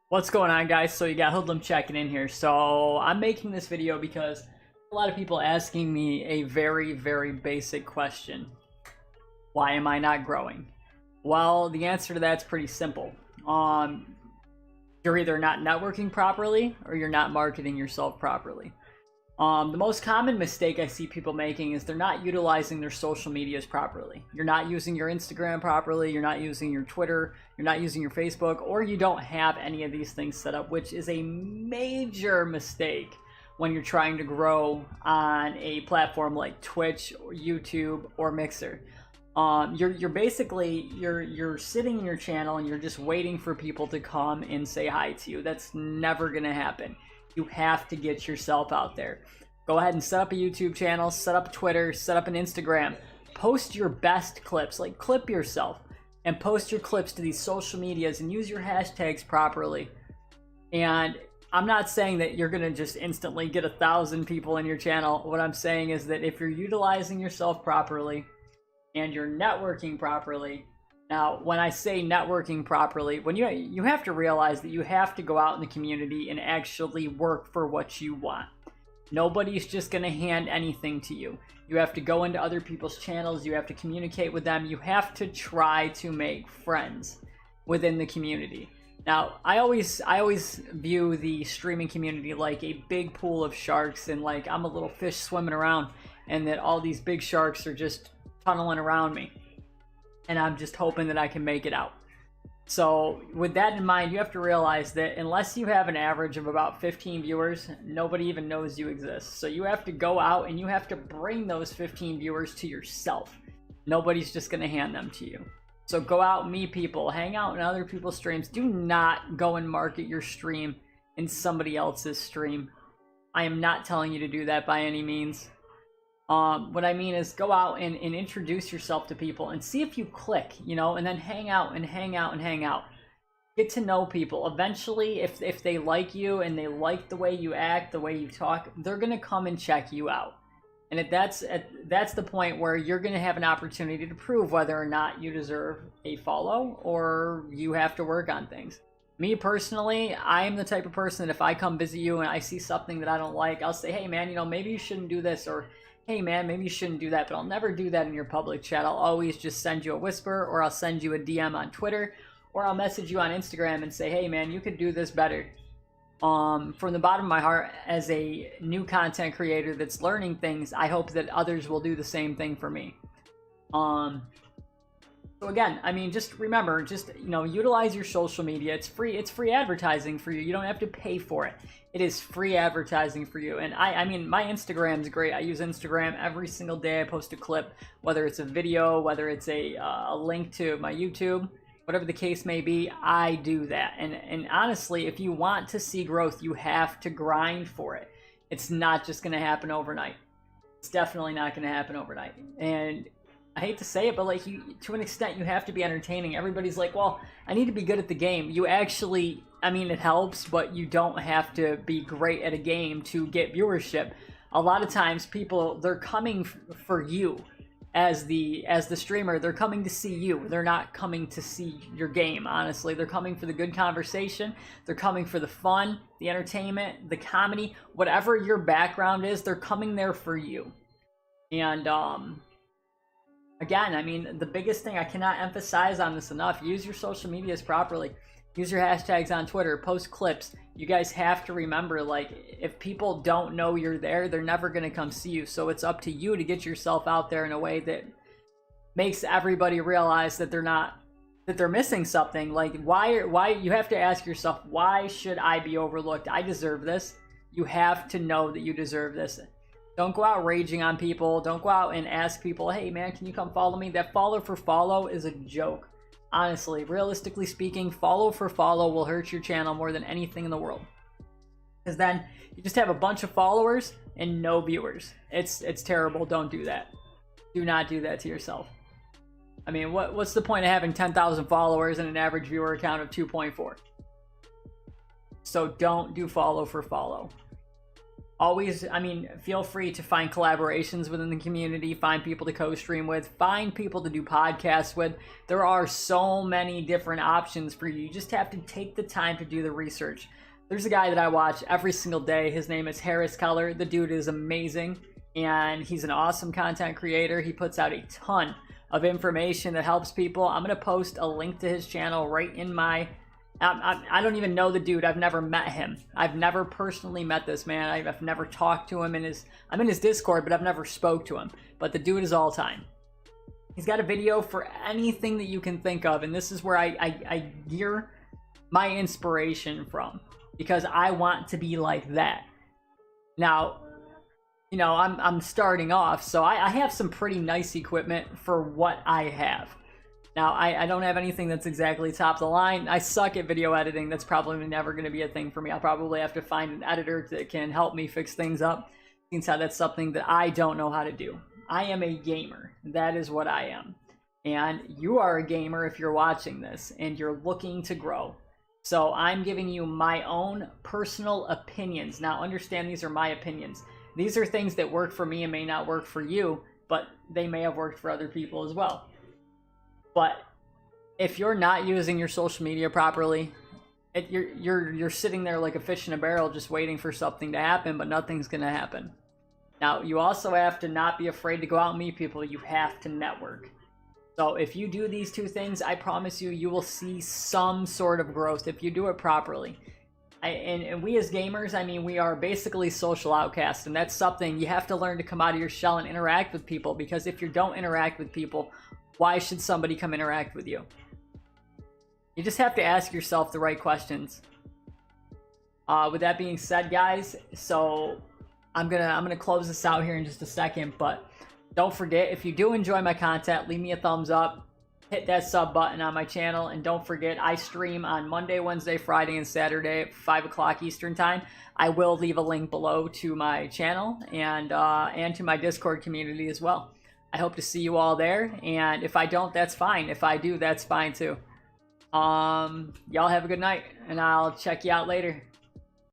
What's going on, guys? So you got Hoodlum checking in here. So I'm making this video because a lot of people asking me a very, very basic question. Why am I not growing? Well, the answer to that's pretty simple. You're either not networking properly or you're not marketing yourself properly. The most common mistake I see people making is they're not utilizing their social medias properly. You're not using your Instagram properly, you're not using your Twitter, you're not using your Facebook, or you don't have any of these things set up, which is a major mistake when you're trying to grow on a platform like Twitch or YouTube or Mixer. You're basically you're sitting in your channel and you're just waiting for people to come and say hi to you. That's never gonna happen. You have to get yourself out there. Go ahead and set up a YouTube channel, set up Twitter, set up an Instagram. Post your best clips, like clip yourself and post your clips to these social medias and use your hashtags properly. And I'm not saying that you're gonna just instantly get 1,000 people in your channel. What I'm saying is that if you're utilizing yourself properly and you're networking properly. Now, when I say networking properly, when you have to realize that you have to go out in the community and actually work for what you want. Nobody's just going to hand anything to you. You have to go into other people's channels, you have to communicate with them, you have to try to make friends within the community. Now, I always view the streaming community like a big pool of sharks, and like I'm a little fish swimming around, and that all these big sharks are just tunneling around me. And I'm just hoping that I can make it out. So with that in mind, you have to realize that unless you have an average of about 15 viewers, nobody even knows you exist. So you have to go out and you have to bring those 15 viewers to yourself. Nobody's just going to hand them to you. So go out, meet people, hang out in other people's streams. Do not go and market your stream in somebody else's stream. I am not telling you to do that by any means. What I mean is go out and introduce yourself to people and see if you click, and then hang out and hang out and hang out. Get to know people. Eventually, if they like you and they like the way you act, the way you talk, they're going to come and check you out. And that's the point where you're going to have an opportunity to prove whether or not you deserve a follow or you have to work on things. Me personally, I am the type of person that if I come visit you and I see something that I don't like, I'll say, hey man, maybe you shouldn't do this, or hey man, maybe you shouldn't do that, but I'll never do that in your public chat. I'll always just send you a whisper, or I'll send you a DM on Twitter, or I'll message you on Instagram and say, hey man, you could do this better. From the bottom of my heart, as a new content creator that's learning things, I hope that others will do the same thing for me. So again, I mean, just remember, utilize your social media. It's free advertising for you. You don't have to pay for it. It is free advertising for you. And I mean, my Instagram's great. I use Instagram every single day. I post a clip, whether it's a video, whether it's a link to my YouTube, whatever the case may be, I do that. And honestly, if you want to see growth, you have to grind for it. It's not just going to happen overnight. It's definitely not going to happen overnight. And I hate to say it, but like to an extent, you have to be entertaining. Everybody's like, well, I need to be good at the game. You actually, I mean, it helps, but you don't have to be great at a game to get viewership. A lot of times people, they're coming for you as the streamer. They're coming to see you. They're not coming to see your game, honestly. They're coming for the good conversation. They're coming for the fun, the entertainment, the comedy, whatever your background is, they're coming there for you. And, again, I mean, the biggest thing, I cannot emphasize on this enough, use your social medias properly. Use your hashtags on Twitter, post clips. You guys have to remember, like, if people don't know you're there, they're never going to come see you. So it's up to you to get yourself out there in a way that makes everybody realize that they're missing something. Like, why you have to ask yourself, why should I be overlooked? I deserve this. You have to know that you deserve this. Don't go out raging on people. Don't go out and ask people, hey man, can you come follow me? That follow for follow is a joke. Honestly, realistically speaking, follow for follow will hurt your channel more than anything in the world. Because then you just have a bunch of followers and no viewers. It's terrible. Don't do that. Do not do that to yourself. I mean, what's the point of having 10,000 followers and an average viewer count of 2.4? So don't do follow for follow. Always, I mean, feel free to find collaborations within the community, find people to co-stream with, find people to do podcasts with. There are so many different options for you. You just have to take the time to do the research. There's a guy that I watch every single day. His name is Harris Keller. The dude is amazing, and he's an awesome content creator. He puts out a ton of information that helps people. I'm going to post a link to his channel right in my... I don't even know the dude. I've never met him. I've never personally met this man. I've never talked to him. I'm in his Discord, but I've never spoke to him. But the dude is all time. He's got a video for anything that you can think of, and this is where I gear my inspiration from, because I want to be like that. Now, you know, I'm starting off, so I have some pretty nice equipment for what I have. Now, I don't have anything that's exactly top of the line. I suck at video editing. That's probably never going to be a thing for me. I'll probably have to find an editor that can help me fix things up, since that's something that I don't know how to do. I am a gamer. That is what I am. And you are a gamer if you're watching this and you're looking to grow. So I'm giving you my own personal opinions. Now, understand these are my opinions. These are things that work for me and may not work for you, but they may have worked for other people as well. But if you're not using your social media properly, you're sitting there like a fish in a barrel just waiting for something to happen, but nothing's going to happen. Now, you also have to not be afraid to go out and meet people. You have to network. So if you do these two things, I promise you, you will see some sort of growth if you do it properly. And we as gamers, I mean, we are basically social outcasts, and that's something you have to learn to come out of your shell and interact with people, because if you don't interact with people, why should somebody come interact with you? You just have to ask yourself the right questions. With that being said, guys, so I'm gonna close this out here in just a second, but don't forget, if you do enjoy my content, leave me a thumbs up, hit that sub button on my channel, and don't forget, I stream on Monday, Wednesday, Friday, and Saturday at 5 o'clock Eastern Time. I will leave a link below to my channel and to my Discord community as well. I hope to see you all there, and if I don't, that's fine. If I do, that's fine too. Y'all have a good night, and I'll check you out later.